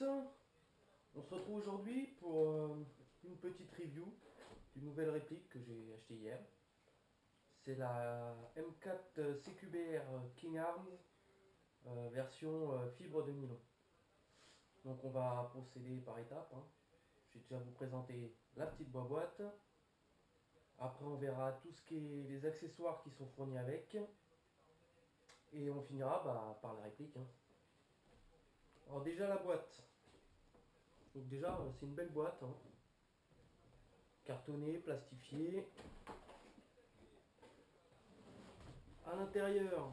tous, on se retrouve aujourd'hui pour une petite review d'une nouvelle réplique que j'ai achetée hier. C'est la M4 CQBR King Arms version fibre de nylon. Donc on va procéder par étapes. Je vais déjà vous présenter la petite boîte. Après on verra tout ce qui est les accessoires qui sont fournis avec. Et on finira par la réplique. Alors déjà la boîte. Donc déjà c'est une belle boîte. Cartonné, plastifié. À l'intérieur,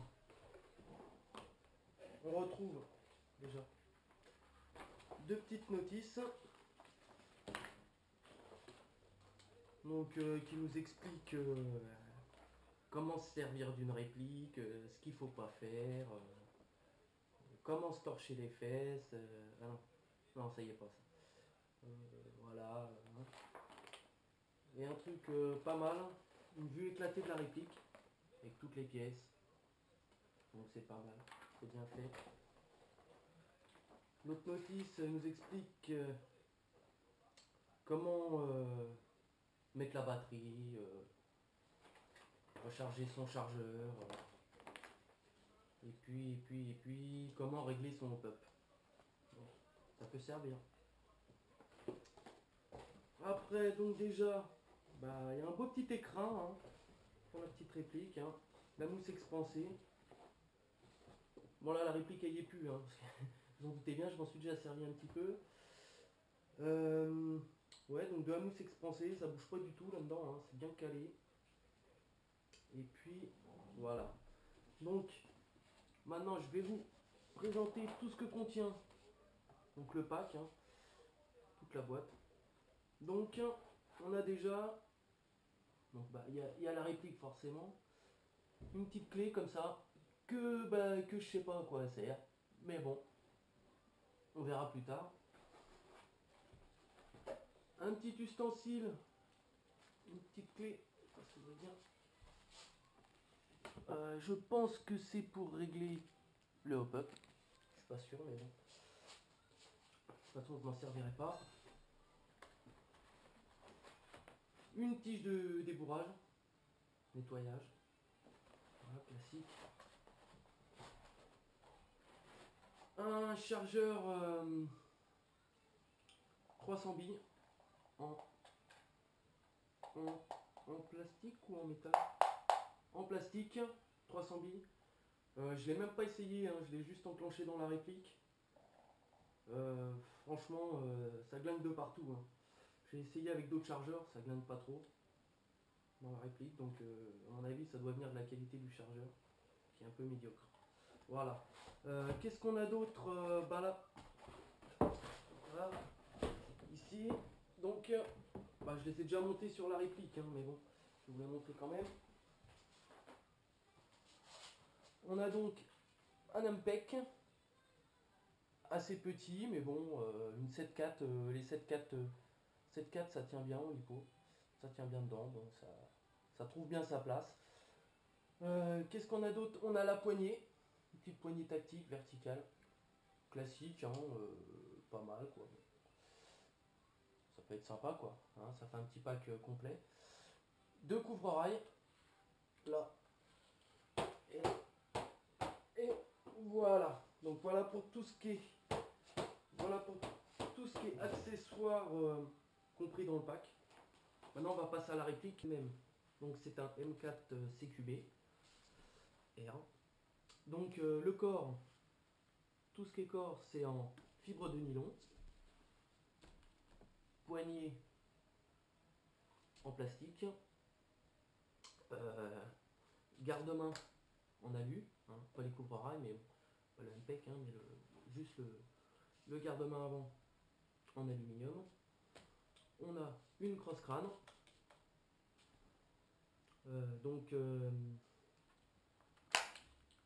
on retrouve déjà deux petites notices donc, qui nous expliquent comment se servir d'une réplique, ce qu'il ne faut pas faire, comment se torcher les fesses. Ah non, non, ça y est pas ça. Voilà. Et un truc pas mal, une vue éclatée de la réplique avec toutes les pièces. Donc c'est pas mal, c'est bien fait. L'autre notice nous explique comment mettre la batterie, recharger son chargeur, et puis comment régler son hop-up. Bon, ça peut servir. Après, donc déjà, il y a un beau petit écran pour la petite réplique, la mousse expansée. Bon là, la réplique elle y est plus, parce que vous en doutez bien, je m'en suis déjà servi un petit peu. Ouais, donc de la mousse expansée, ça bouge pas du tout là-dedans, c'est bien calé. Et puis voilà. Donc maintenant je vais vous présenter tout ce que contient donc le pack, toute la boîte. Donc on a déjà, donc il y a la réplique forcément, une petite clé comme ça que je sais pas à quoi elle sert, mais bon, on verra plus tard. Un petit ustensile, une petite clé, ça veut dire. Je pense que c'est pour régler le hop-up. Je suis pas sûr, mais bon. De toute façon, je m'en servirai pas. Une tige de débourrage, nettoyage. Voilà, classique. Un chargeur 300 billes en plastique ou en métal? En plastique, 300 billes. Je l'ai même pas essayé, je l'ai juste enclenché dans la réplique. Franchement, ça glane de partout. J'ai essayé avec d'autres chargeurs, ça glane pas trop dans la réplique, donc à mon avis ça doit venir de la qualité du chargeur, qui est un peu médiocre. Voilà. Qu'est-ce qu'on a d'autre là, voilà, ici. Donc, je les ai déjà montés sur la réplique, mais bon, je vous les montrer quand même. On a donc un Ampec assez petit, mais bon, une 7.4, les 7.4 ça tient bien au lipo, ça tient bien dedans, donc ça trouve bien sa place. Qu'est-ce qu'on a d'autre? On a la poignée, une petite poignée tactique verticale, classique, pas mal quoi. Ça peut être sympa quoi, ça fait un petit pack complet. Deux couvre-rails, là et voilà. Donc voilà pour tout ce qui est accessoire compris dans le pack. Maintenant on va passer à la réplique même. Donc c'est un M4 CQB R. Donc le corps, tout ce qui est corps c'est en fibre de nylon. Poignée en plastique. Garde-main en alu, pas les couvre-rails, mais pas le MPEG, mais juste le garde-main avant en aluminium. On a une crosse crâne.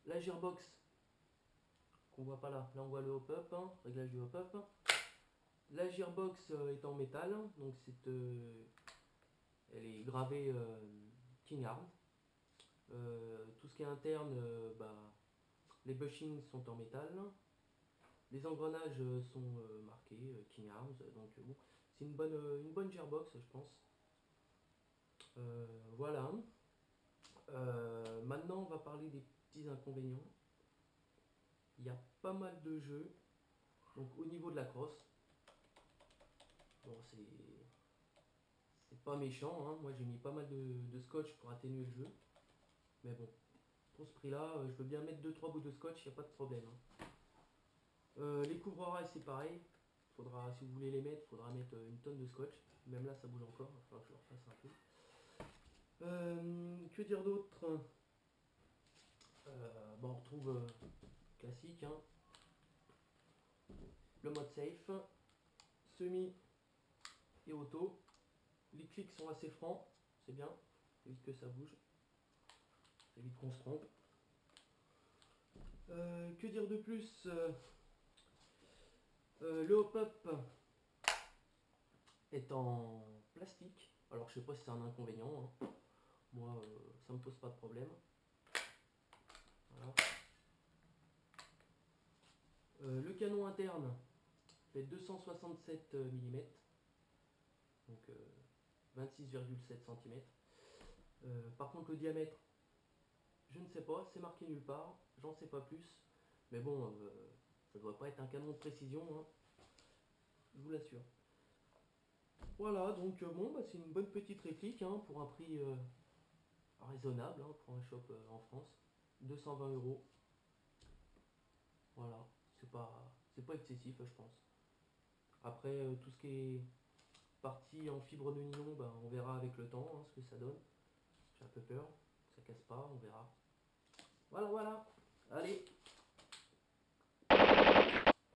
La gearbox qu'on voit pas là, là on voit le hop-up, réglage du hop-up. La gearbox est en métal, donc elle est gravée King Arms. Tout ce qui est interne, les bushings sont en métal. Les engrenages sont marqués King Arms, donc bon, c'est une bonne gearbox, je pense. Voilà. Maintenant, on va parler des petits inconvénients. Il y a pas mal de jeux. Donc au niveau de la crosse, bon, c'est pas méchant, hein. Moi j'ai mis pas mal de scotch pour atténuer le jeu. Mais bon, pour ce prix-là, je veux bien mettre 2-3 bouts de scotch, il n'y a pas de problème, hein. Les couvre-rails c'est pareil. Faudra, si vous voulez les mettre, il faudra mettre une tonne de scotch. Même là ça bouge encore, il va falloir que je le refasse un peu. Que dire d'autre? Bon, on retrouve classique, hein. Le mode safe, semi et auto. Les clics sont assez francs, c'est bien, ça évite que ça bouge, ça évite qu'on se trompe. Que dire de plus? Le hop-up est en plastique, alors je sais pas si c'est un inconvénient, hein. Moi ça me pose pas de problème. Voilà. Le canon interne fait 267 mm, donc 26,7 cm. Par contre le diamètre, je ne sais pas, c'est marqué nulle part, j'en sais pas plus, mais bon, ça doit pas être un canon de précision, hein, je vous l'assure. Voilà, donc bon, bah, c'est une bonne petite réplique, hein, pour un prix raisonnable, hein, pour un shop en France, 220 €. Voilà, c'est pas excessif, je pense. Après, tout ce qui est parti en fibre de nylon, bah, on verra avec le temps, hein, ce que ça donne. J'ai un peu peur, ça casse pas, on verra. Voilà, voilà. Allez,